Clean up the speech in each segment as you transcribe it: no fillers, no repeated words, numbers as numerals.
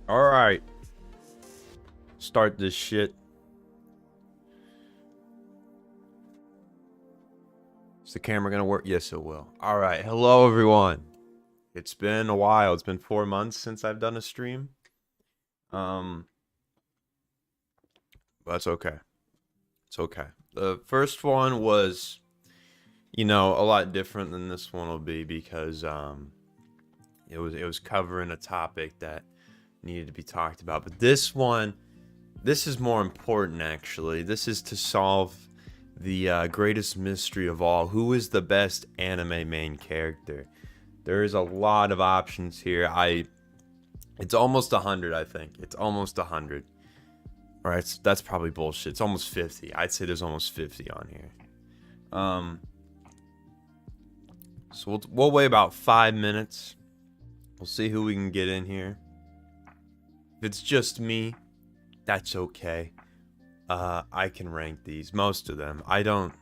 All right. Start this shit. Is the camera gonna work? Yes, it will. All right. Hello, everyone. It's been a while. It's been 4 months since I've done a stream. But that's okay. It's okay. The first one was, a lot different than this one will be because it was covering a topic that needed to be talked about. But this is more important actually. This is to solve the greatest mystery of all. Who is the best anime main character? There is a lot of options here. It's almost 100, I think. It's almost 100. All right, that's probably bullshit. It's almost 50. I'd say there's almost 50 on here. So we'll wait about 5 minutes. We'll see who we can get in here. If it's just me, that's okay. I can rank these, most of them. I don't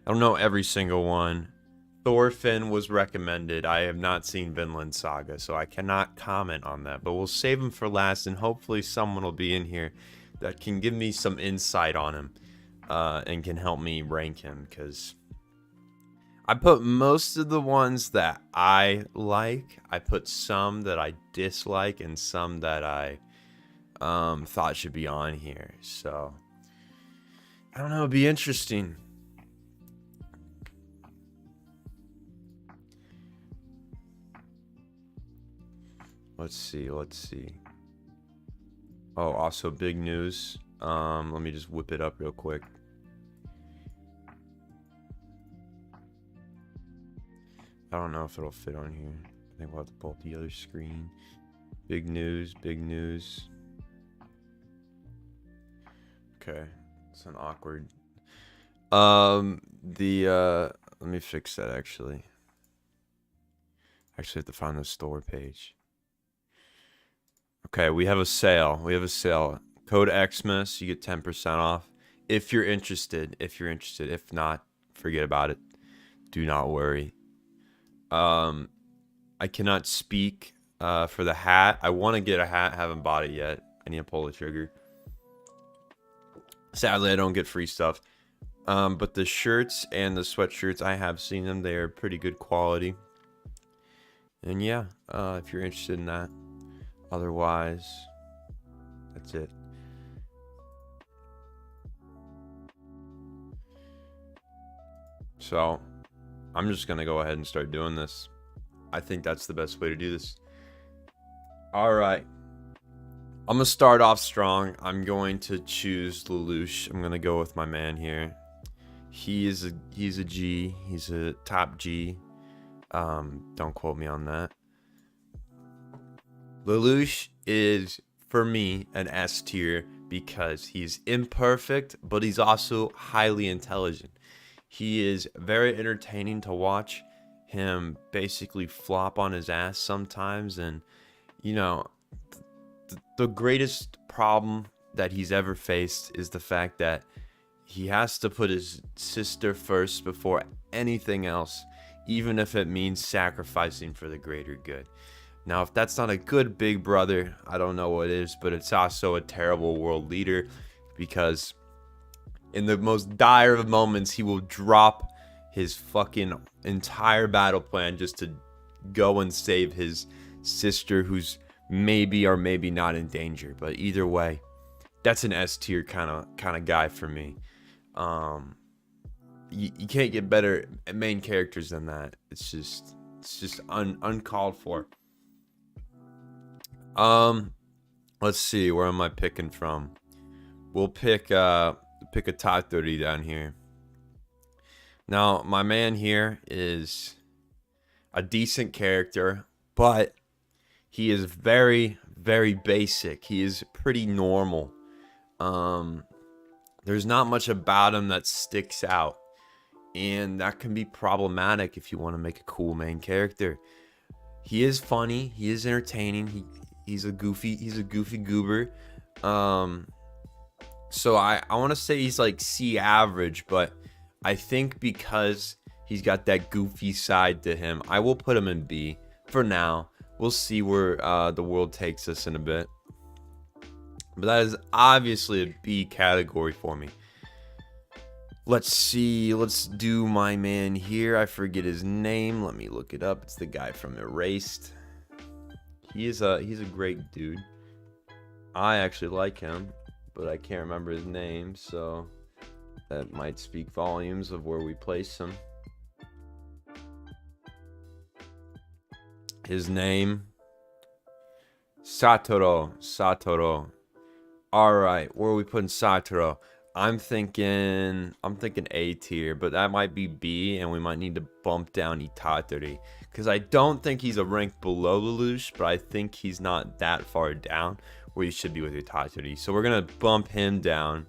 know every single one. Thorfinn was recommended. I have not seen Vinland Saga, so I cannot comment on that. But we'll save him for last, and hopefully someone will be in here that can give me some insight on him and can help me rank him, because I put most of the ones that I like. I put some that I dislike and some that I thought should be on here. So I don't know, it'd be interesting. Let's see. Oh, also big news. Let me just whip it up real quick. I don't know if it'll fit on here. I think we'll have to pull up the other screen. Big news. Okay, it's an awkward. Let me fix that actually. Actually, have to find the store page. Okay, we have a sale. Code Xmas, you get 10% off if you're interested. If not, forget about it. Do not worry. I cannot speak for the hat. I want to get a hat. Haven't bought it yet. I need to pull the trigger. Sadly, I don't get free stuff. But the shirts and the sweatshirts, I have seen them. They are pretty good quality. And yeah, if you're interested in that. Otherwise, that's it. So, I'm just going to go ahead and start doing this. I think that's the best way to do this. Alright. I'm going to start off strong. I'm going to choose Lelouch. I'm going to go with my man here. He's a G. He's a top G. Don't quote me on that. Lelouch is, for me, an S tier because he's imperfect, but he's also highly intelligent. He is very entertaining to watch him basically flop on his ass sometimes. And, you know, the greatest problem that he's ever faced is the fact that he has to put his sister first before anything else, even if it means sacrificing for the greater good. Now, if that's not a good big brother, I don't know what is, but it's also a terrible world leader, because in the most dire of moments, he will drop his fucking entire battle plan just to go and save his sister, who's maybe or maybe not in danger. But either way, that's an S tier kind of guy for me. You can't get better main characters than that. It's just uncalled for. Let's see, where am I picking from? We'll pick a top 30 down here. Now, my man here is a decent character, but he is very, very basic. He is pretty normal. There's not much about him that sticks out, and that can be problematic if you want to make a cool main character. He is funny. He is entertaining. He's a goofy goober. So I want to say he's like C average, but I think because he's got that goofy side to him, I will put him in B for now. We'll see where the world takes us in a bit. But that is obviously a B category for me. Let's see. Let's do my man here. I forget his name. Let me look it up. It's the guy from Erased. He's a great dude. I actually like him, but I can't remember his name, so that might speak volumes of where we place him. His name, Satoru. All right, where are we putting Satoru? I'm thinking A tier, but that might be B, and we might need to bump down Itatori, because I don't think he's a rank below Lelouch, but I think he's not that far down where you should be with Itachi. So we're gonna bump him down.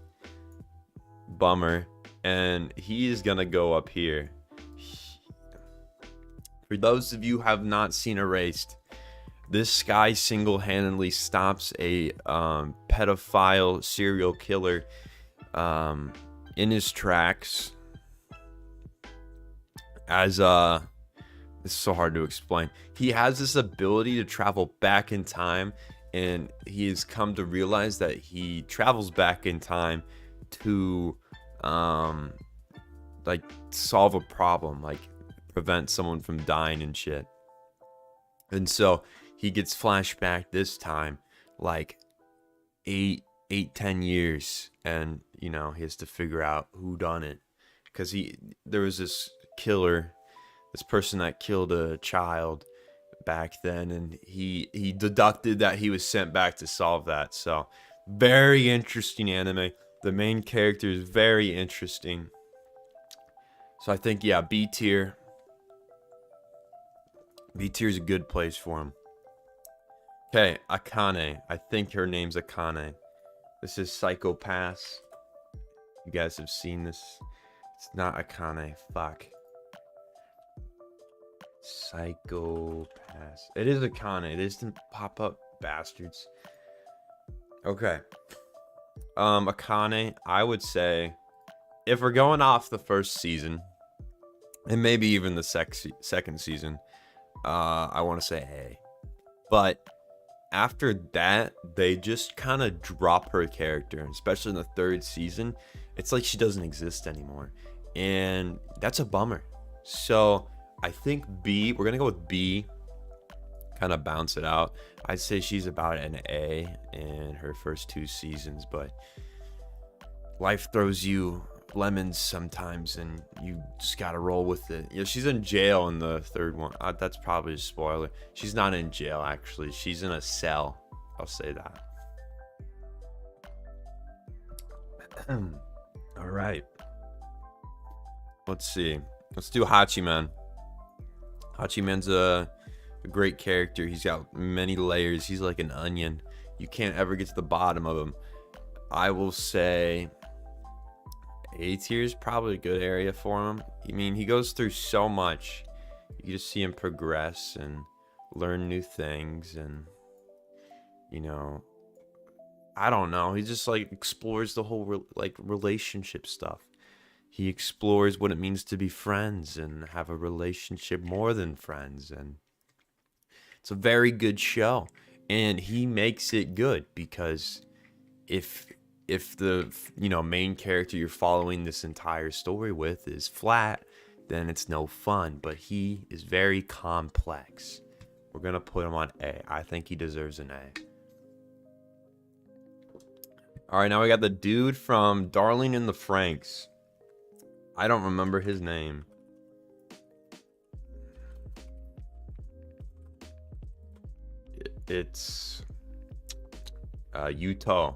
Bummer. And he is gonna go up here. For those of you who have not seen Erased, this guy single-handedly stops a pedophile serial killer in his tracks. As this is so hard to explain. He has this ability to travel back in time, and he has come to realize that he travels back in time to like solve a problem, like prevent someone from dying and shit. And so he gets flashback this time like 10 years, and you know, he has to figure out who done it, because there was this killer, this person that killed a child back then, and he deducted that he was sent back to solve that. So very interesting anime. The main character is very interesting. So I think, yeah, B tier. B tier is a good place for him. Okay, Akane. I think her name's Akane. This is Psycho-Pass. You guys have seen this. It's not Akane. Fuck. Psycho-Pass. It is Akane. It doesn't pop up, bastards. Okay. Akane, I would say, if we're going off the first season, and maybe even the second season, I want to say A. But after that, they just kind of drop her character, especially in the third season. It's like she doesn't exist anymore, and that's a bummer. So I think B, we're gonna go with B, kind of bounce it out. I'd say she's about an A in her first 2 seasons, but life throws you lemons sometimes, and you just gotta roll with it. You know, she's in jail in the third one. That's probably a spoiler. She's not in jail, actually. She's in a cell. I'll say that. All right. Let's see. Let's do Hachiman. Hachiman's a great character. He's got many layers. He's like an onion. You can't ever get to the bottom of him. I will say A tier is probably a good area for him. I mean, he goes through so much. You just see him progress and learn new things, and you know, I don't know. He just like explores the whole relationship stuff. He explores what it means to be friends and have a relationship more than friends, and it's a very good show. And he makes it good, because if the main character you're following this entire story with is flat, then it's no fun. But he is very complex. We're gonna put him on A. I think he deserves an A. All right, now we got the dude from Darling in the Franxx. I don't remember his name. It's Yuto.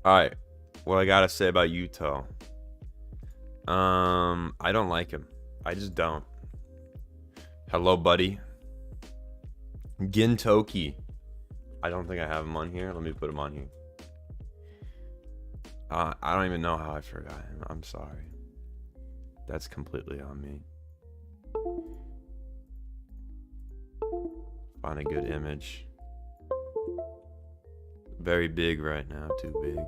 Alright, what I gotta say about Yuto. I don't like him. I just don't. Hello, buddy. Gintoki. I don't think I have him on here. Let me put him on here. I don't even know how I forgot him. I'm sorry. That's completely on me. Find a good image. Very big right now, too big.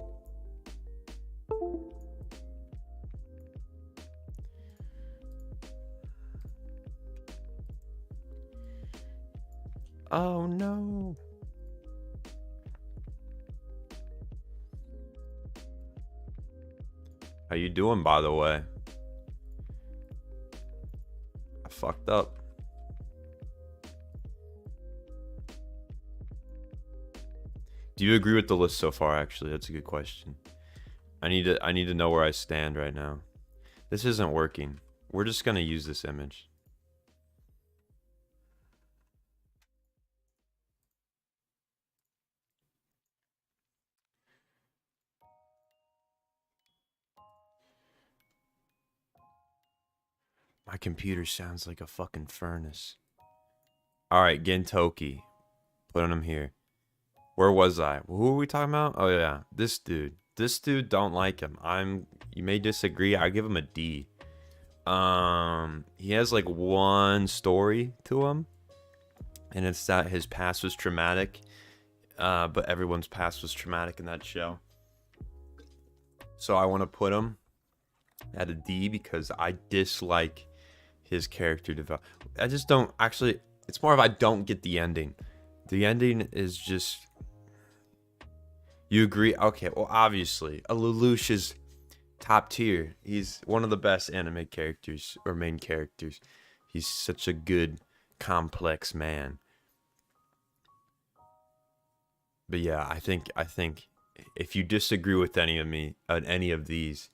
Oh no. How you doing, by the way? I fucked up. Do you agree with the list so far? Actually, that's a good question. I need to know where I stand right now. This isn't working. We're just gonna use this image. My computer sounds like a fucking furnace. Alright, Gintoki. Putting him here. Where was I? Who are we talking about? Oh yeah, this dude. This dude, don't like him. You may disagree. I give him a D. He has like one story to him, and it's that his past was traumatic. But everyone's past was traumatic in that show. So I want to put him at a D because I dislike his character development. I just don't actually. It's more of I don't get the ending. The ending is just. You agree? Okay, well, obviously, a Lelouch is top tier. He's one of the best anime characters or main characters. He's such a good, complex man. But yeah, I think if you disagree with any of these,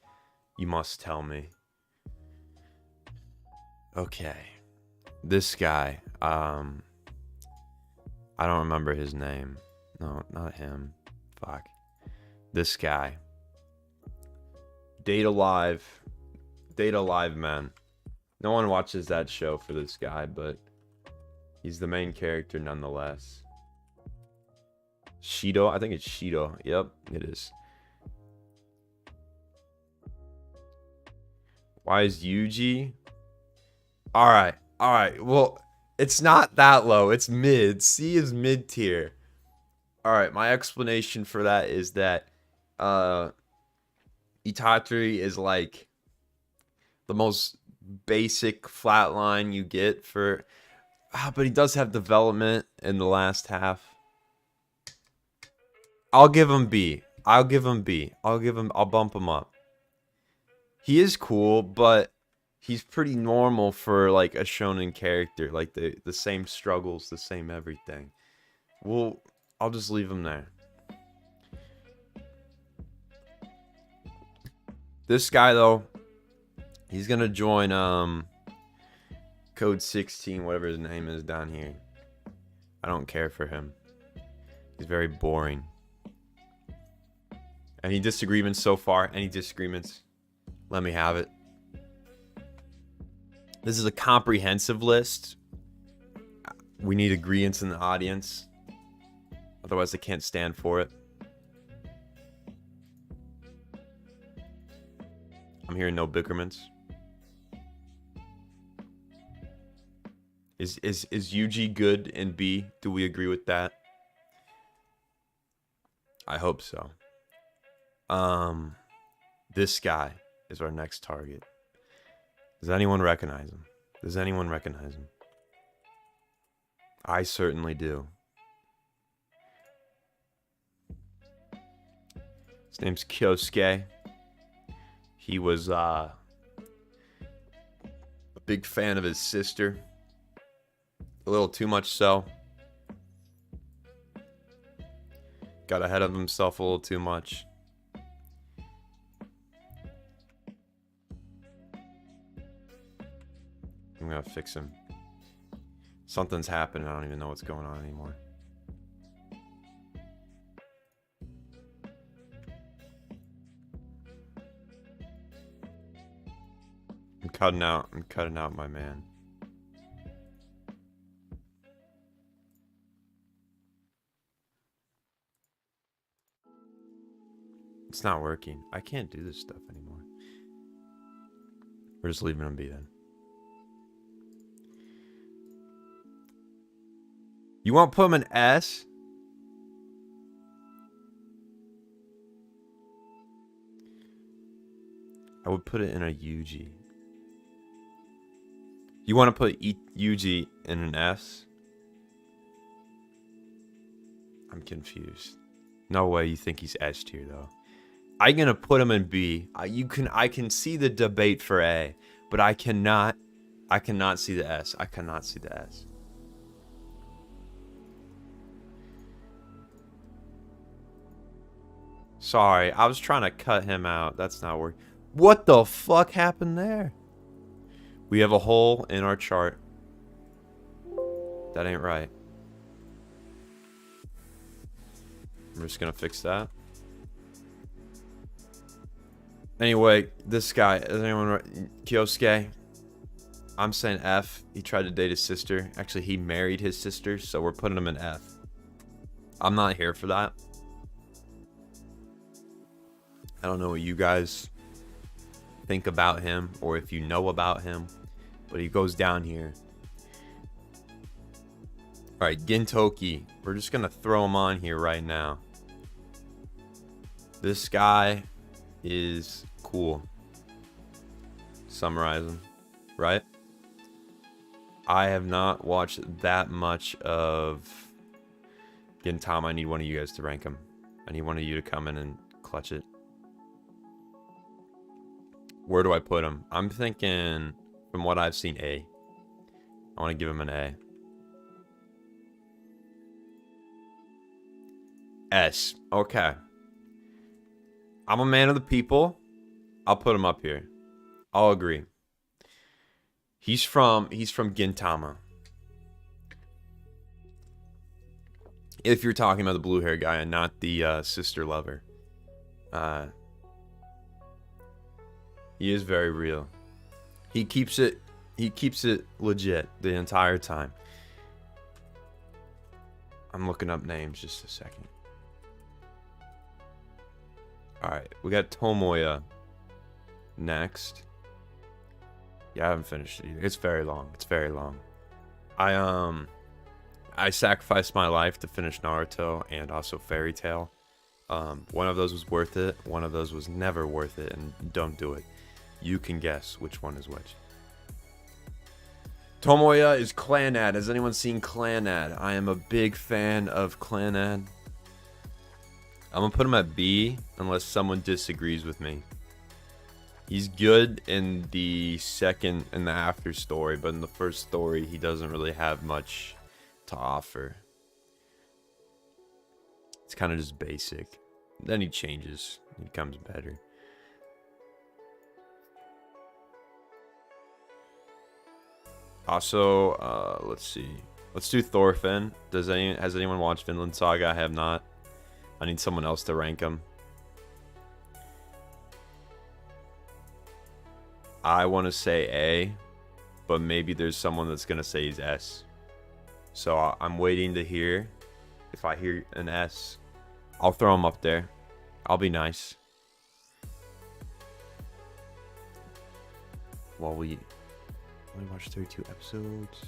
you must tell me. Okay, this guy. I don't remember his name. No, not him. Fuck. This guy. Date Alive, man. No one watches that show for this guy, but he's the main character nonetheless. Shido, I think it's Shido. Yep, it is. Why is Yuji? Alright. Well, it's not that low. It's mid. C is mid tier. Alright, my explanation for that is that Itachi is like the most basic flatline you get for but he does have development in the last half. I'll give him B. I'll bump him up. He is cool, but he's pretty normal for like a shonen character. Like the same struggles, the same everything. Well, I'll just leave him there. This guy though, he's gonna join Code 16, whatever his name is down here. I don't care for him. He's very boring. Any disagreements so far? Any disagreements? Let me have it. This is a comprehensive list. We need agreements in the audience. Otherwise, I can't stand for it. I'm hearing no bickerments. Is Yuji good in B? Do we agree with that? I hope so. This guy is our next target. Does anyone recognize him? I certainly do. His name's Kyosuke. He was a big fan of his sister. A little too much so. Got ahead of himself a little too much. I'm gonna fix him. Something's happening. I don't even know what's going on anymore. I'm cutting out my man. It's not working. I can't do this stuff anymore. We're just leaving him be then. You want to put him in S? I would put it in a UG. You want to put UG in an S? I'm confused. No way you think he's S tier though. I'm gonna put him in B. I can see the debate for A, but I cannot see the S. I cannot see the S. Sorry, I was trying to cut him out. That's not working. What the fuck happened there? We have a hole in our chart. That ain't right. I'm just gonna fix that. Anyway, this guy, is anyone right? Kyosuke? I'm saying F. He tried to date his sister. Actually, he married his sister, so we're putting him in F. I'm not here for that. I don't know what you guys think about him or if you know about him, but he goes down here. All right, Gintoki. We're just going to throw him on here right now. This guy is cool. Summarize him, right? I have not watched that much of Gintama. I need one of you guys to rank him. I need one of you to come in and clutch it. Where do I put him? I'm thinking, from what I've seen, A. I want to give him an A. S. Okay. I'm a man of the people. I'll put him up here. I'll agree. He's from Gintama. If you're talking about the blue hair guy and not the sister lover. He is very real. He keeps it legit the entire time. I'm looking up names just a second. Alright, we got Tomoya next. Yeah, I haven't finished it either. It's very long. It's very long. I sacrificed my life to finish Naruto and also Fairy Tail. One of those was worth it. One of those was never worth it, and don't do it. You can guess which one is which. Tomoya is Clanad. Has anyone seen Clanad? I am a big fan of Clanad. I'm gonna put him at B unless someone disagrees with me. He's good in the after story, but in the first story, he doesn't really have much to offer. It's kind of just basic. Then he changes. He becomes better. Also, let's see. Let's do Thorfinn. Has anyone watched Vinland Saga? I have not. I need someone else to rank him. I want to say A, but maybe there's someone that's going to say he's S. So I'm waiting to hear. If I hear an S, I'll throw him up there. I'll be nice. While we watch 32 episodes.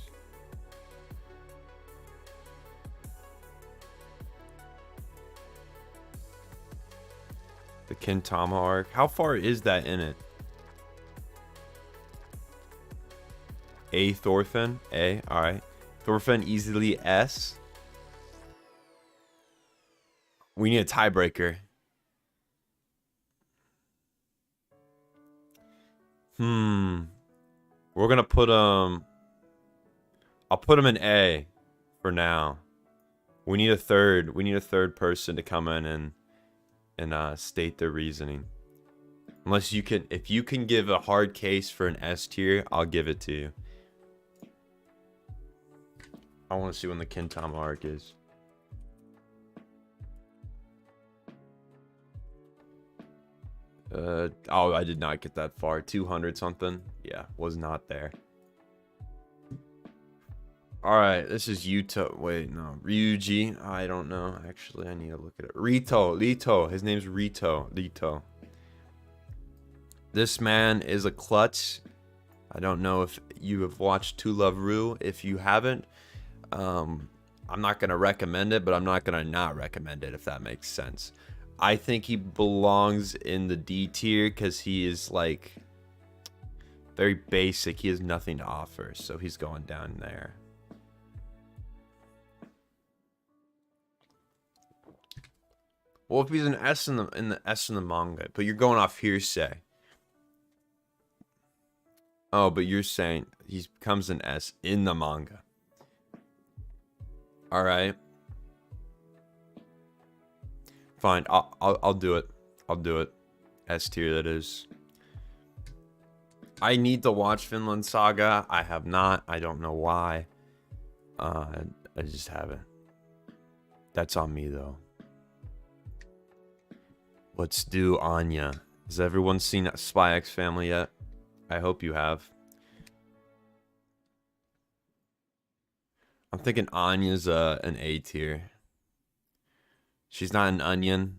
The Gintama arc. How far is that in it? A, Thorfinn. A, alright. Thorfinn easily S. We need a tiebreaker. We're gonna put him... I'll put him in A for now. We need a third. We need a third person to come in and state their reasoning. Unless you can... If you can give a hard case for an S tier, I'll give it to you. I want to see when the Gintama arc is. Oh, I did not get that far. 200 something. Yeah, was not there. Alright, this is Yuto. Wait, no. Ryuji. I don't know. Actually, I need to look at it. Rito. His name's Rito. This man is a klutz. I don't know if you have watched To Love Ru. If you haven't, I'm not going to recommend it, but I'm not going to not recommend it, if that makes sense. I think he belongs in the D tier because he is, like, very basic. He has nothing to offer, so he's going down there. Well, if he's an S in the manga, but you're going off hearsay. Oh, but you're saying he becomes an S in the manga. All right. Fine. I'll do it. I'll do it. S tier, that is. I need to watch Vinland Saga. I have not. I don't know why. I just haven't. That's on me, though. Let's do Anya. Has everyone seen Spy X Family yet? I hope you have. I'm thinking Anya's an A tier. She's not an onion,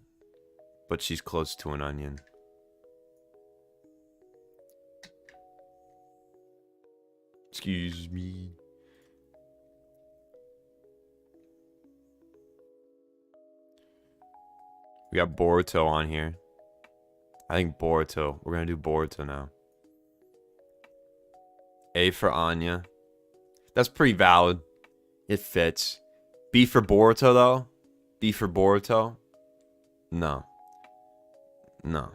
but she's close to an onion. Excuse me. We got Boruto on here. I think Boruto. We're gonna do Boruto now. A for Anya. That's pretty valid. It fits. B for Boruto though. B for Boruto. No. No.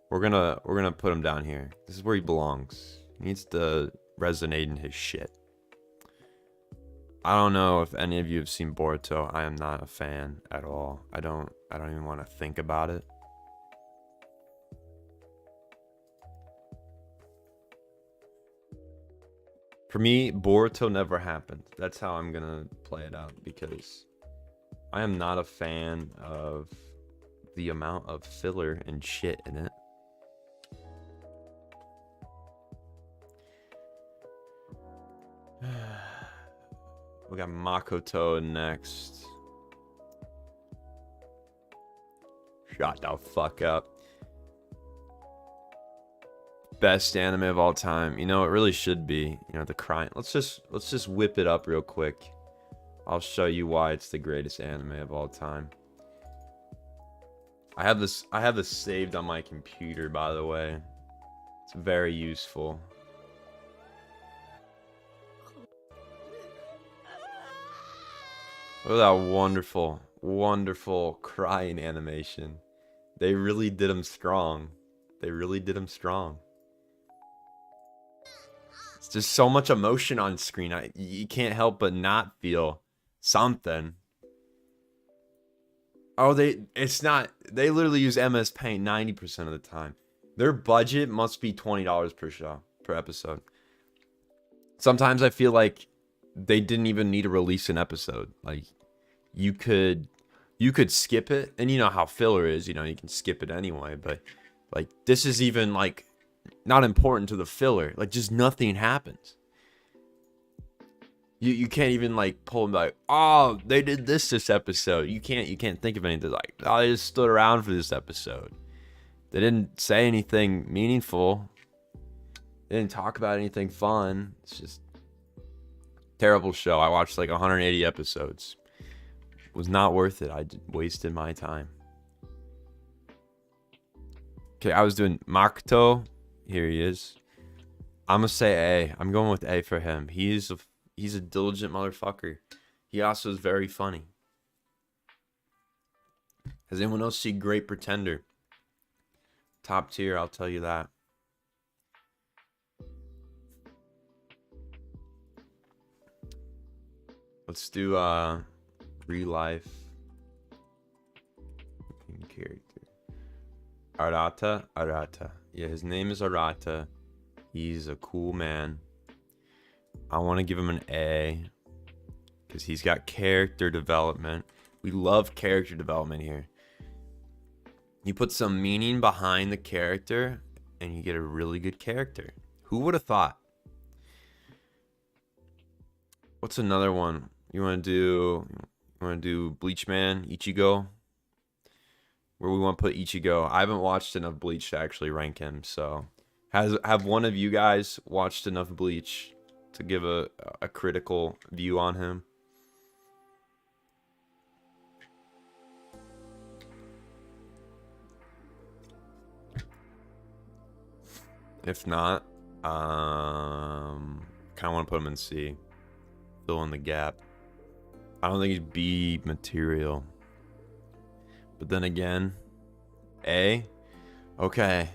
We're gonna put him down here. This is where he belongs. He needs to resonate in his shit. I don't know if any of you have seen Boruto. I am not a fan at all. I don't even want to think about it. For me, Boruto never happened. That's how I'm gonna play it out, because I am not a fan of the amount of filler and shit in it. We got Makoto next. Shut the fuck up. Best anime of all time. You know, it really should be. You know, the crying. Let's just whip it up real quick. I'll show you why it's the greatest anime of all time. I have this saved on my computer, by the way. It's very useful. Look at that wonderful, wonderful crying animation. They really did him strong. They really did him strong. It's just so much emotion on screen. You can't help but not feel something. Oh, they literally use MS Paint 90% of the time. Their budget must be $20 per episode. Sometimes I feel like they didn't even need to release an episode. Like, you could skip it, and you know how filler is, you know, you can skip it anyway, but like, this is even like not important to the filler. Like, just nothing happens. You can't even like pull them like, oh, they did this episode. You can't think of anything like, oh, they just stood around for this episode. They didn't say anything meaningful. They didn't talk about anything fun. It's just terrible show. I watched like 180 episodes. It was not worth it. I wasted my time. Okay, I was doing Makoto. Here he is. I'm gonna say A. I'm going with A for him. He's a diligent motherfucker. He also is very funny. Has anyone else seen Great Pretender? Top tier, I'll tell you that. Let's do real life character. Arata. Yeah, his name is Arata. He's a cool man. I want to give him an A because he's got character development. We love character development here. You put some meaning behind the character and you get a really good character. Who would have thought? What's another one? You want to do Bleach Man, Ichigo? Where we want to put Ichigo. I haven't watched enough Bleach to actually rank him, so have one of you guys watched enough Bleach to give a critical view on him? If not, kind of want to put him in C. Fill in the gap. I don't think he's B material. But then again, A? Okay.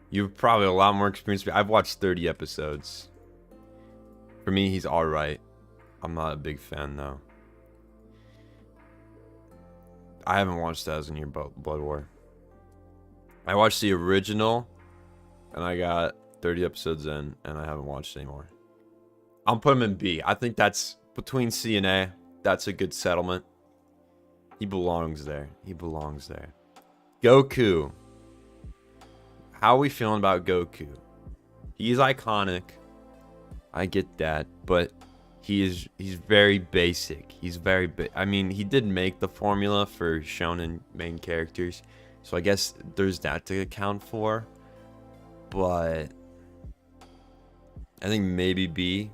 You've probably a lot more experience. I've watched 30 episodes. For me, he's alright. I'm not a big fan, though. I haven't watched Thousand Year Blood War. I watched the original, and I got 30 episodes in, and I haven't watched anymore. I'll put him in B. I think that's between C and A. That's a good settlement. He belongs there. He belongs there. Goku. How are we feeling about Goku? He's iconic. I get that, but he's very basic. I mean, he did make the formula for shonen main characters, so I guess there's that to account for. But I think maybe B,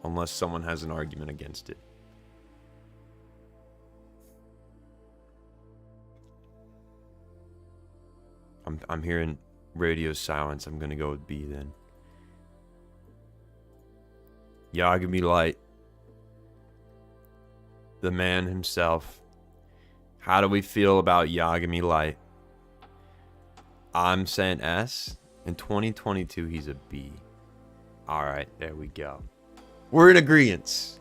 unless someone has an argument against it. I'm hearing radio silence. I'm gonna go with B then. Yagami Light, the man himself. How do we feel about Yagami Light? I'm saying S. In 2022, he's a B. All right, there we go. We're in agreement.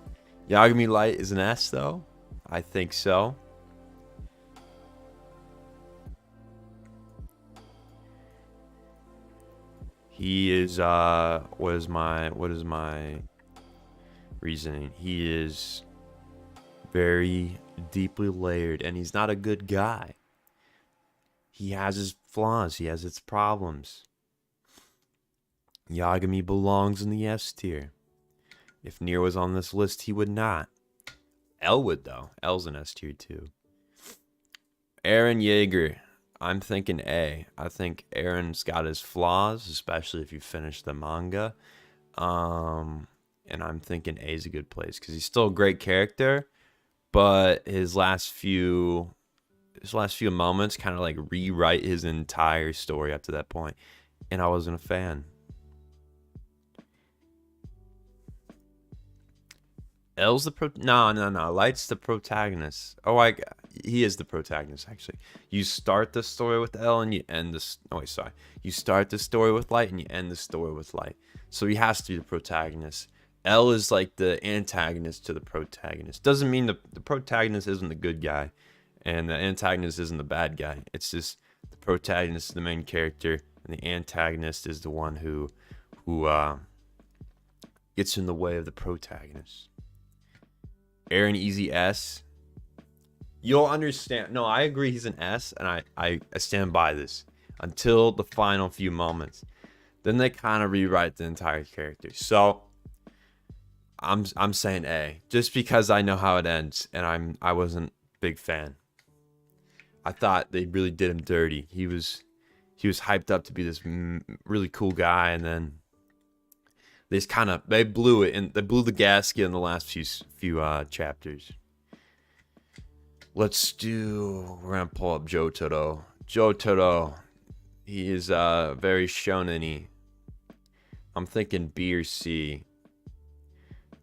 Yagami Light is an S, though. I think so. He is what is my reasoning? He is very deeply layered, and he's not a good guy. He has his flaws, he has his problems. Yagami belongs in the S tier. If Nier was on this list, he would not. L would, though. L's an S tier too. Eren Yeager, I'm thinking A. I think Eren's got his flaws, especially if you finish the manga. And I'm thinking A is a good place because he's still a great character, but his last few moments kind of like rewrite his entire story up to that point, and I wasn't a fan. L's the no. Light's the protagonist. He is the protagonist actually. You start the story with L and you end this. Oh wait, sorry. You start the story with Light and you end the story with Light. So he has to be the protagonist. L is like the antagonist to the protagonist. Doesn't mean the protagonist isn't the good guy, and the antagonist isn't the bad guy. It's just the protagonist is the main character, and the antagonist is the one who gets in the way of the protagonist. Eren Easy S. You'll understand. No, I agree he's an S, and I stand by this until the final few moments. Then they kind of rewrite the entire character. So I'm saying A, just because I know how it ends, and I wasn't a big fan. I thought they really did him dirty. He was hyped up to be this really cool guy, and then they blew it, and they blew the gasket in the last few chapters. We're gonna pull up Jotaro. Jotaro, he is very shonen-y. I'm thinking B or C.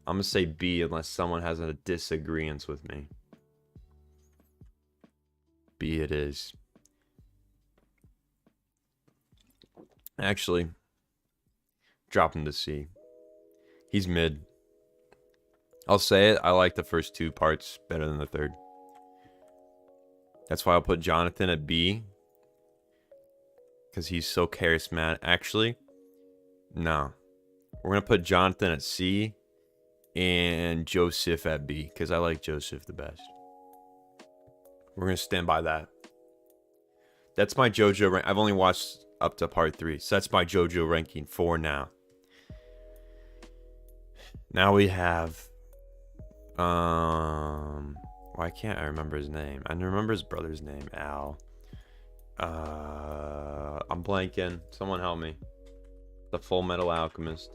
I'm gonna say B unless someone has a disagreement with me. B it is. Actually, drop him to C. He's mid. I'll say it. I like the first two parts better than the third. That's why I'll put Jonathan at B. Because he's so charismatic. Actually, no. We're going to put Jonathan at C. And Joseph at B. Because I like Joseph the best. We're going to stand by that. That's my JoJo rank. I've only watched up to part 3. So that's my JoJo ranking for now. Now we have... Why can't I remember his name? I remember his brother's name, Al. I'm blanking. Someone help me. The Full Metal Alchemist.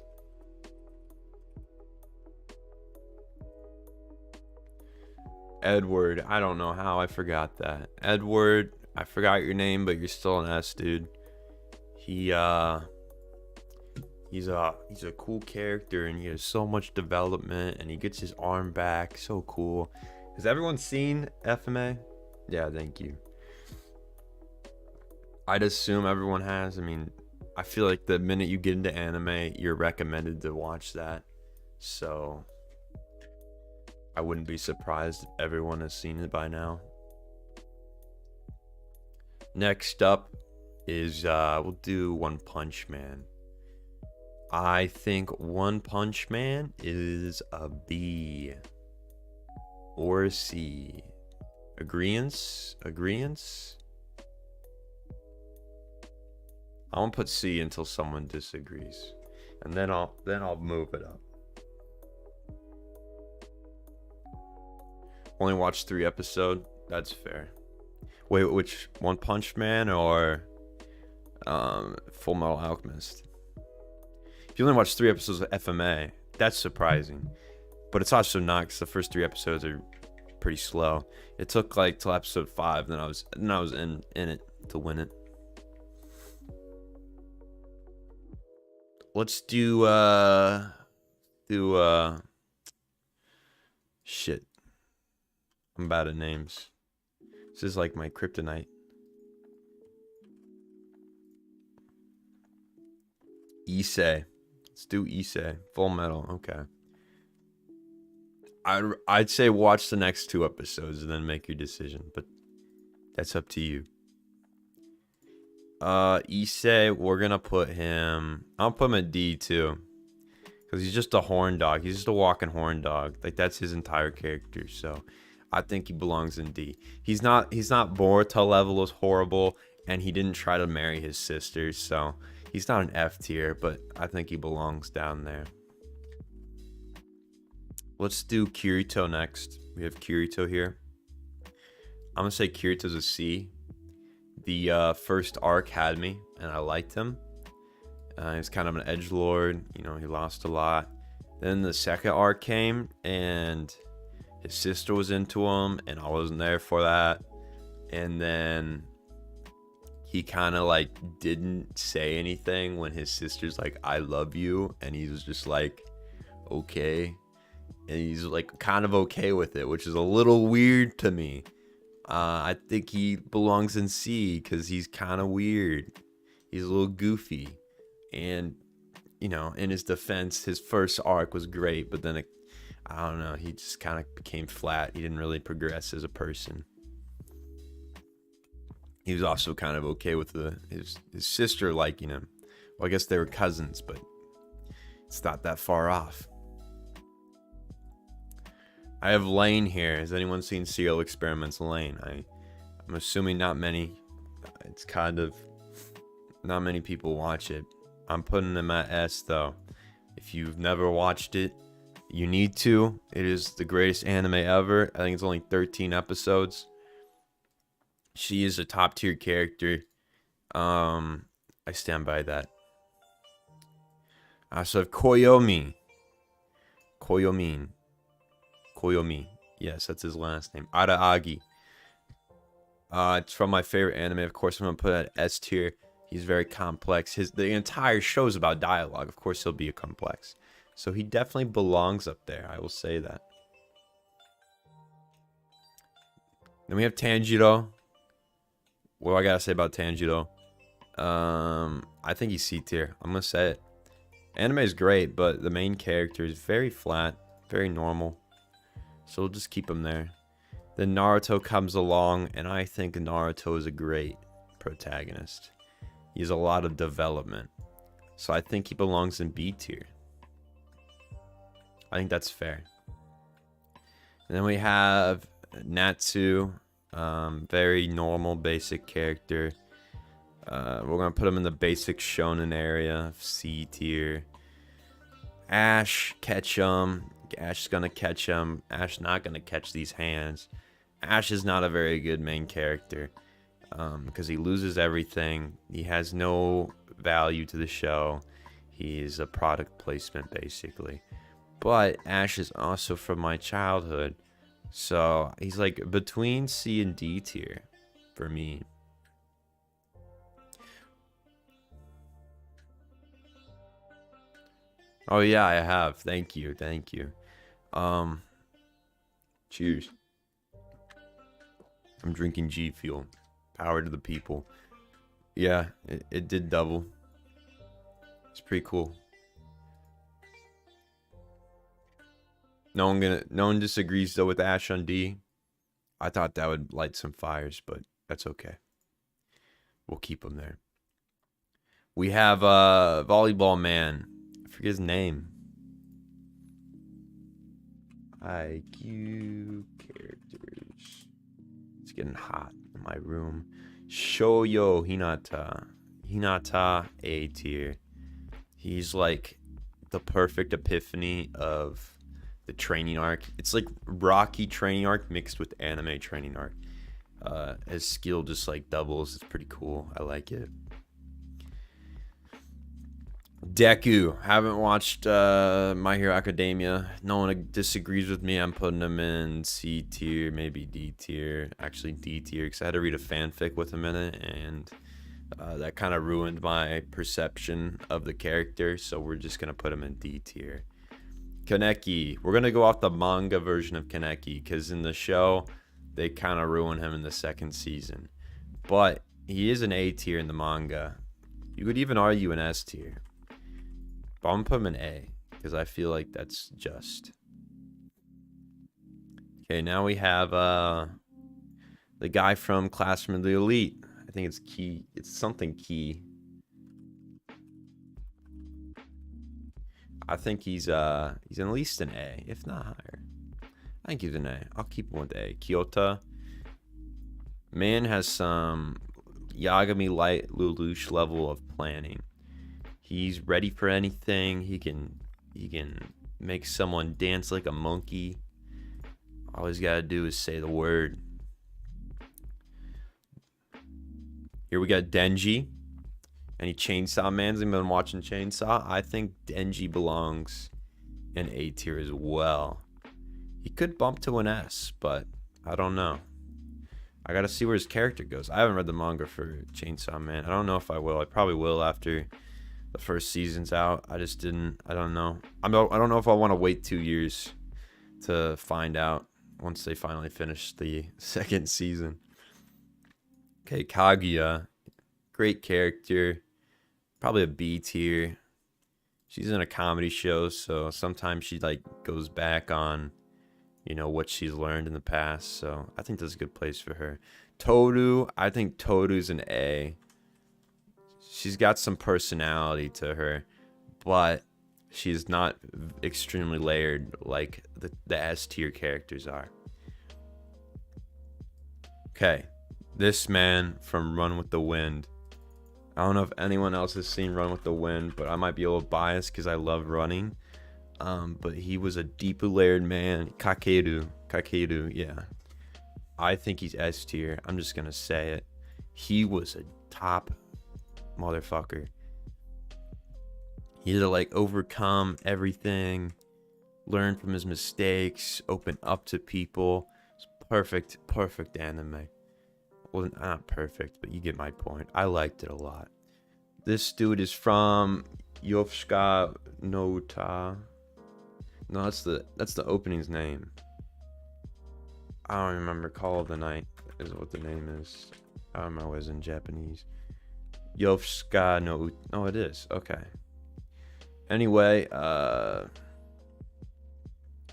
Edward. I don't know how I forgot that. Edward, I forgot your name, but you're still an S, dude. He's a cool character, and he has so much development, and he gets his arm back. So cool. Has everyone seen FMA? Yeah, thank you. I'd assume everyone has. I mean, I feel like the minute you get into anime, you're recommended to watch that. So I wouldn't be surprised if everyone has seen it by now. Next up is we'll do One Punch Man. I think One Punch Man is a B or a C. Agreeance? I won't put C until someone disagrees, and then I'll move it up. Only watched 3 episodes. That's fair. Wait, which One Punch Man or Full Metal Alchemist? If you only watch 3 episodes of FMA, that's surprising. But it's also not, because the first 3 episodes are pretty slow. It took like till episode 5, then I was in it to win it. Let's do shit. I'm bad at names. This is like my kryptonite. Issei. Let's do Issei. Full Metal. Okay. I'd say watch the next 2 episodes and then make your decision, but that's up to you. Issei, we're gonna put him. I'll put him at D too, because he's just a horn dog. He's just a walking horn dog. Like, that's his entire character. So I think he belongs in D. He's not Boruto level as horrible, and he didn't try to marry his sisters, so he's not an F tier, but I think he belongs down there. Let's do Kirito next. We have Kirito here. I'm gonna say Kirito's a C. The first arc had me, and I liked him. He's kind of an edgelord, you know, he lost a lot. Then the second arc came, and his sister was into him, and I wasn't there for that. And then he kind of like didn't say anything when his sister's like, I love you, and he was just like, okay. And he's like kind of okay with it, which is a little weird to me. I think he belongs in C because he's kind of weird. He's a little goofy. And, you know, in his defense, his first arc was great, but then I don't know, he just kind of became flat. He didn't really progress as a person. He was also kind of okay with his sister liking him. Well, I guess they were cousins, but it's not that far off. I have Lane here. Has anyone seen Serial Experiments Lane? I'm assuming not many. It's kind of, not many people watch it. I'm putting him at S though. If you've never watched it, you need to. It is the greatest anime ever. I think it's only 13 episodes. She is a top tier character. I stand by that. I also have Koyomi. Koyomi. Yes, that's his last name. Araagi. It's from my favorite anime. Of course, I'm gonna put it at S tier. He's very complex. The entire show is about dialogue. Of course, he'll be a complex. So he definitely belongs up there. I will say that. Then we have Tanjiro. What do I gotta say about Tanjiro? I think he's C tier. I'm gonna say it. Anime is great, but the main character is very flat, very normal. So we'll just keep him there. Then Naruto comes along, and I think Naruto is a great protagonist. He has a lot of development. So I think he belongs in B tier. I think that's fair. And then we have Natsu. Very normal, basic character. We're going to put him in the basic shonen area, C tier. Ash, catch him. Ash is going to catch him. Ash not going to catch these hands. Ash is not a very good main character because he loses everything. He has no value to the show. He's a product placement, basically. But Ash is also from my childhood. So he's like between C and D tier for me. Oh yeah, I have. Thank you. Cheers. I'm drinking G Fuel. Power to the people. Yeah, it did double. It's pretty cool. No one disagrees though with Ash on D. I thought that would light some fires, but that's okay. We'll keep him there. We have Volleyball Man. I forget his name. IQ characters. It's getting hot in my room. Shoyo Hinata. Hinata A tier. He's like the perfect epiphany of the training arc. It's like Rocky training arc mixed with anime training arc. His skill just like doubles. It's pretty cool. I like it. Deku. Haven't watched My Hero Academia. No one disagrees with me. I'm putting him in C tier, maybe D tier. Actually D tier, because I had to read a fanfic with him in it, and that kind of ruined my perception of the character. So we're just gonna put him in D tier. Kaneki. We're gonna go off the manga version of Kaneki, because in the show they kind of ruin him in the second season. But he is an A tier in the manga. You could even argue an S tier. But I'm gonna put him in A, because I feel like that's just. Okay, now we have the guy from Classroom of the Elite. I think it's Key. It's something Key. I think he's at least an A, if not higher. I think he's an A. I'll keep him with A. Kyoto. Man has some Yagami Light Lelouch level of planning. He's ready for anything. He can make someone dance like a monkey. All he's gotta do is say the word. Here we got Denji. Any Chainsaw Mans? I've been watching Chainsaw. I think Denji belongs in A tier as well. He could bump to an S, but I don't know. I gotta see where his character goes. I haven't read the manga for Chainsaw Man. I don't know if I will. I probably will after the first season's out. I just didn't. I don't know. I don't know if I want to wait 2 years to find out once they finally finish the second season. Okay, Kaguya. Great character. Probably a B tier. She's in a comedy show, so sometimes she like goes back on, you know, what she's learned in the past. So I think that's a good place for her. Toru. I think Toru's an A. She's got some personality to her, but she's not extremely layered like the S tier characters are. Okay, this man from Run with the Wind. I don't know if anyone else has seen Run with the Wind, but I might be a little biased because I love running. But he was a deeply layered man. Kakeru, yeah. I think he's S tier. I'm just gonna say it. He was a top motherfucker. He had to like overcome everything, learn from his mistakes, open up to people. It's perfect anime. Well, not perfect, but you get my point. I liked it a lot. This dude is from Yovska no Ta. No, that's the opening's name. I don't remember. Call of the Night is what the name is. I don't know what it is in Japanese. Yovska no. Oh, it is. Okay. Anyway,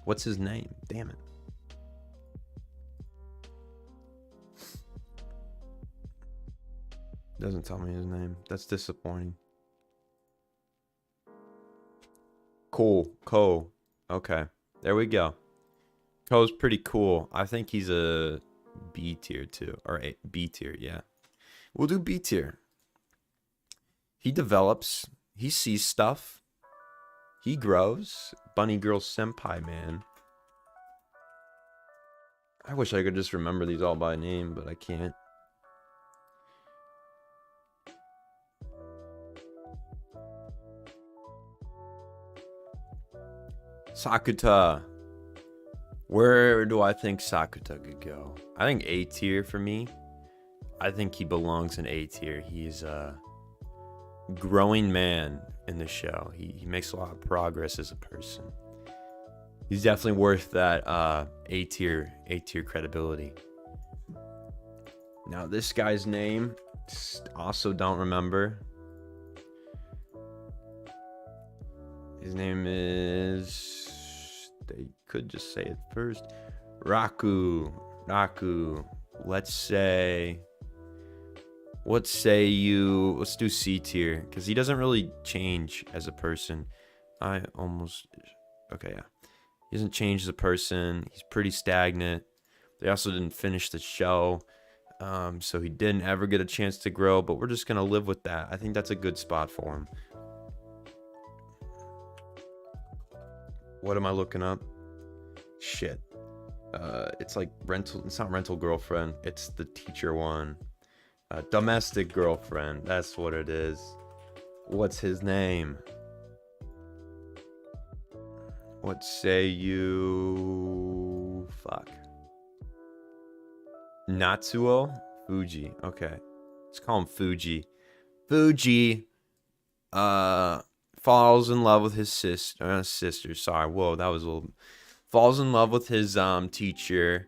what's his name? Damn it. Doesn't tell me his name. That's disappointing. Ko. Okay. There we go. Ko's pretty cool. I think he's a B tier too. Or a B tier, yeah. We'll do B tier. He develops. He sees stuff. He grows. Bunny Girl Senpai, man. I wish I could just remember these all by name, but I can't. Sakuta. Where do I think Sakuta could go? I think A tier for me. I think he belongs in A tier. He's a growing man in the show. He makes a lot of progress as a person. He's definitely worth that A tier credibility. Now this guy's name, also don't remember. His name is, they could just say it first. Raku. Let's do C tier, because he doesn't really change as a person. Okay, yeah. He doesn't change as a person. He's pretty stagnant. They also didn't finish the show, so he didn't ever get a chance to grow, but we're just going to live with that. I think that's a good spot for him. What am I looking up? Shit. It's like rental. It's not rental girlfriend. It's the teacher one. Domestic girlfriend. That's what it is. What's his name? What say you? Fuck. Natsuo Fuji. Okay. Let's call him Fuji. Fuji falls in love with his sister. Sorry. Whoa, that was a little. Falls in love with his teacher,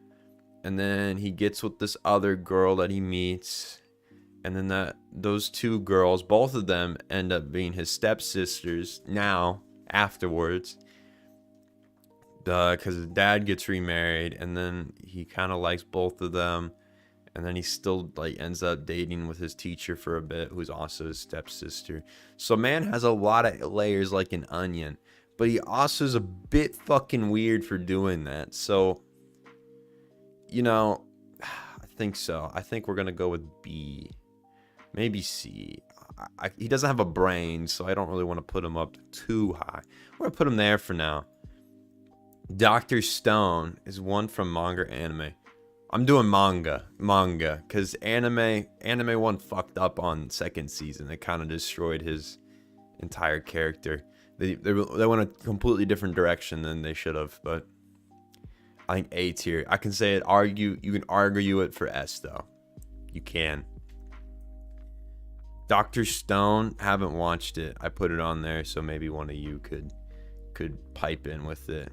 and then he gets with this other girl that he meets, and then those two girls, both of them, end up being his stepsisters now afterwards. Because his dad gets remarried, and then he kind of likes both of them, and then he still like ends up dating with his teacher for a bit, who's also his stepsister. So man has a lot of layers like an onion, but he also is a bit fucking weird for doing that. So, you know, I think so. I think we're gonna go with B, maybe C. He doesn't have a brain, so I don't really want to put him up too high. We're gonna put him there for now. Dr. Stone is one from manga or anime. I'm doing manga, because anime one fucked up on second season. It kind of destroyed his entire character. They went a completely different direction than they should have. But I think A tier. I can say it. You can argue it for S though. You can. Dr. Stone, haven't watched it. I put it on there, so maybe one of you could pipe in with it.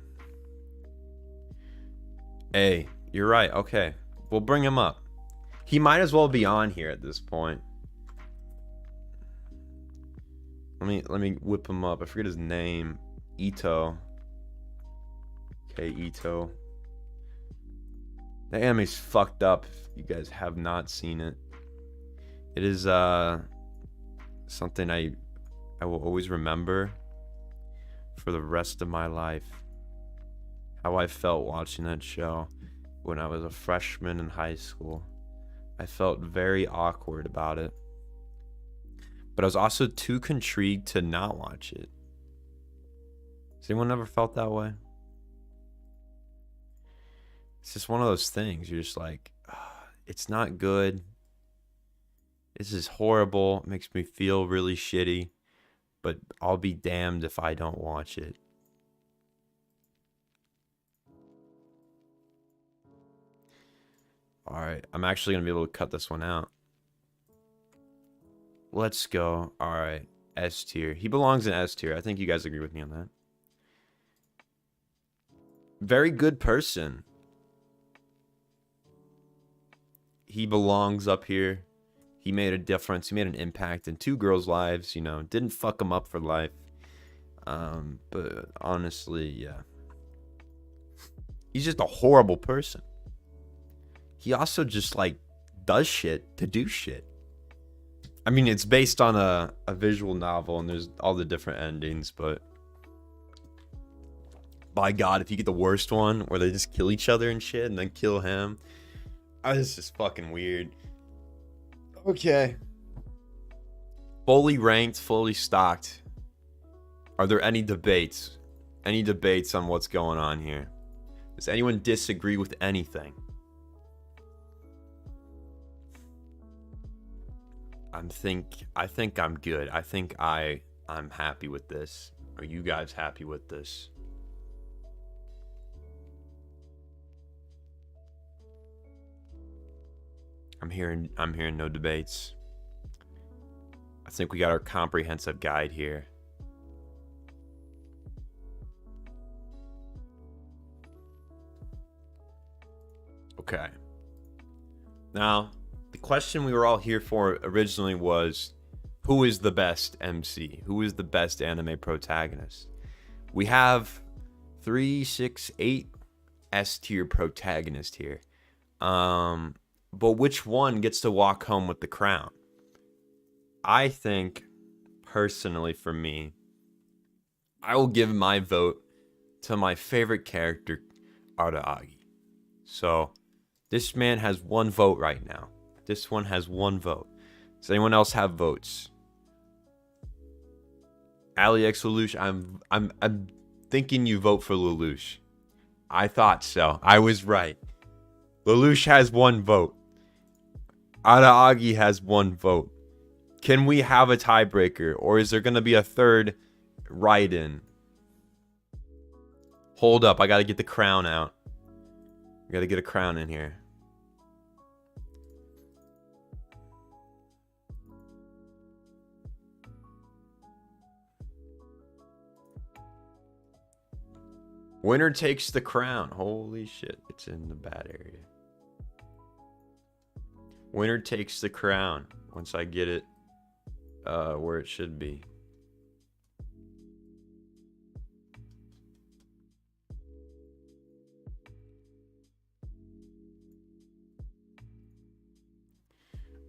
A, you're right. Okay, we'll bring him up. He might as well be on here at this point. Let me whip him up. I forget his name. Ito. Okay, Ito. The anime's fucked up. If you guys have not seen it, it is something I will always remember for the rest of my life. How I felt watching that show when I was a freshman in high school. I felt very awkward about it. But I was also too intrigued to not watch it. Has anyone ever felt that way? It's just one of those things. You're just like, it's not good. This is horrible. It makes me feel really shitty. But I'll be damned if I don't watch it. Alright, I'm actually going to be able to cut this one out. Let's go. Alright, S tier. He belongs in S tier. I think you guys agree with me on that. Very good person. He belongs up here. He made a difference. He made an impact in two girls' lives, you know. Didn't fuck them up for life. But honestly, yeah. He's just a horrible person. He also just, like, does shit to do shit. I mean, it's based on a visual novel, and there's all the different endings, but... by God, if you get the worst one, where they just kill each other and shit, and then kill him... it's just fucking weird. Okay. Fully ranked, fully stocked. Are there any debates? Any debates on what's going on here? Does anyone disagree with anything? I think I'm good. I think I'm happy with this. Are you guys happy with this? I'm hearing no debates. I think we got our comprehensive guide here. Okay. Now, the question we were all here for originally was, who is the best MC? Who is the best anime protagonist? We have 3, 6, 8 S tier protagonists here. But which one gets to walk home with the crown? I think, personally for me, I will give my vote to my favorite character, Araragi. So, this man has one vote right now. This one has one vote. Does anyone else have votes? AliX Lelouch, I'm thinking you vote for Lelouch. I thought so. I was right. Lelouch has 1 vote. Adaagi has 1 vote. Can we have a tiebreaker, or is there going to be a third write-in? Hold up, I got to get the crown out. I got to get a crown in here. Winner takes the crown. Holy shit, it's in the bad area. Winner takes the crown once I get it where it should be.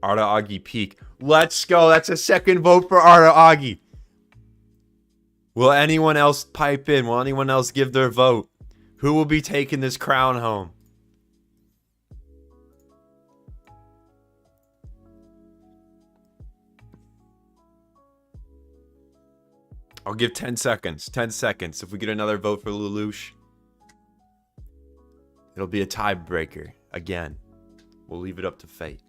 Adaagi Peak. Let's go. That's a second vote for Adaagi. Will anyone else pipe in? Will anyone else give their vote? Who will be taking this crown home? I'll give 10 seconds. 10 seconds. If we get another vote for Lelouch, it'll be a tiebreaker again. We'll leave it up to fate.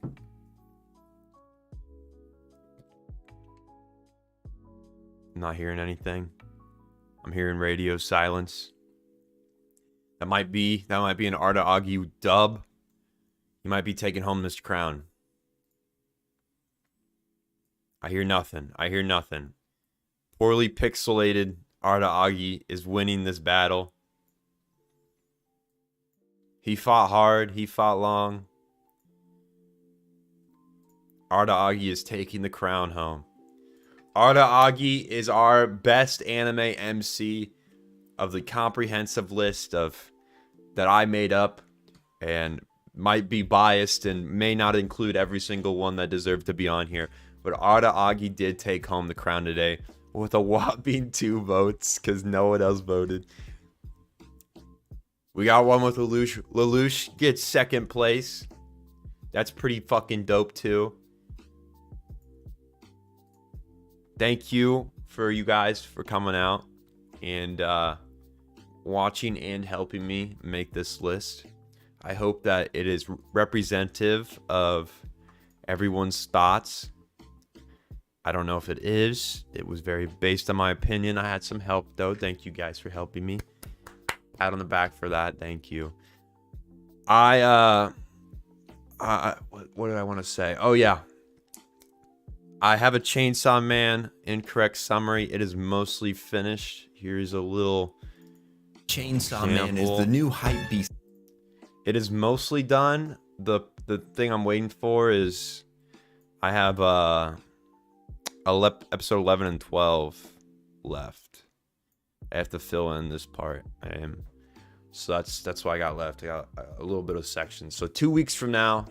I'm not hearing anything. I'm hearing radio silence. That might be an Adaagi dub. He might be taking home this crown. I hear nothing. I hear nothing. Poorly pixelated Adaagi is winning this battle. He fought hard. He fought long. Adaagi is taking the crown home. Adaagi is our best anime MC of the comprehensive list of that I made up, and might be biased and may not include every single one that deserved to be on here. But Adaagi did take home the crown today with a whopping 2 votes because no one else voted. We got one with Lelouch. Lelouch gets second place. That's pretty fucking dope too. Thank you for you guys for coming out and watching and helping me make this list. I hope that it is representative of everyone's thoughts. I don't know if it is. It was very based on my opinion. I had some help though. Thank you guys for helping me. Pat on the back for that. Thank you. What did I want to say? Oh yeah. I have a Chainsaw Man incorrect summary. It is mostly finished. Here's a little Chainsaw Man is the new hype beast. It is mostly done. The thing I'm waiting for is I have episode 11 and 12 left. I have to fill in this part. So that's what I got left. I got a little bit of sections. So 2 weeks from now,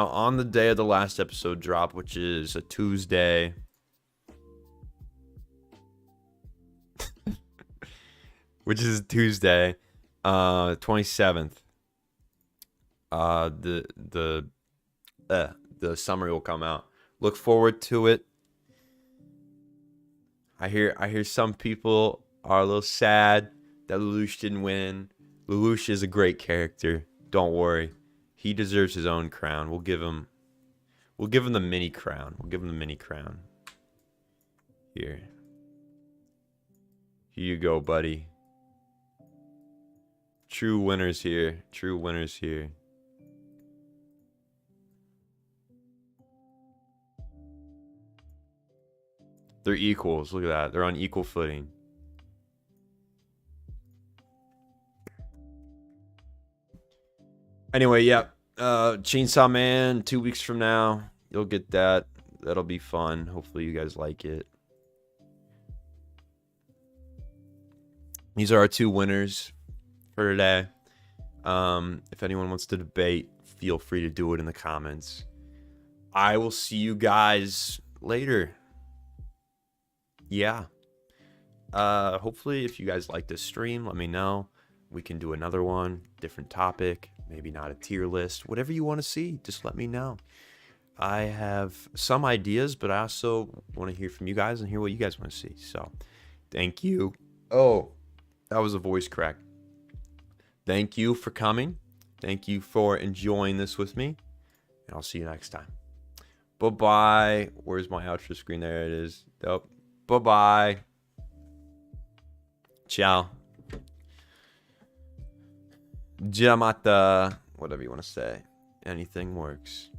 on the day of the last episode drop, which is a Tuesday. Which is Tuesday, 27th. The summary will come out. Look forward to it. I hear some people are a little sad that Lelouch didn't win. Lelouch is a great character. Don't worry. He deserves his own crown. We'll give him the mini crown. Here. Here you go, buddy. True winners here. They're equals. Look at that. They're on equal footing. Anyway, yeah. Chainsaw Man, 2 weeks from now. You'll get that. That'll be fun. Hopefully you guys like it. These are our 2 winners for today. If anyone wants to debate, feel free to do it in the comments. I will see you guys later. Yeah. Hopefully if you guys like this stream, let me know. We can do another one, different topic, maybe not a tier list, whatever you want to see, just let me know. I have some ideas, but I also want to hear from you guys and hear what you guys want to see. So, thank you. Oh, that was a voice crack. thank you for coming. Thank you for enjoying this with me. And I'll see you next time. Bye-bye. Where's my outro screen? There it is. Yep. Bye-bye. Ciao. Giamata. Whatever you want to say. Anything works.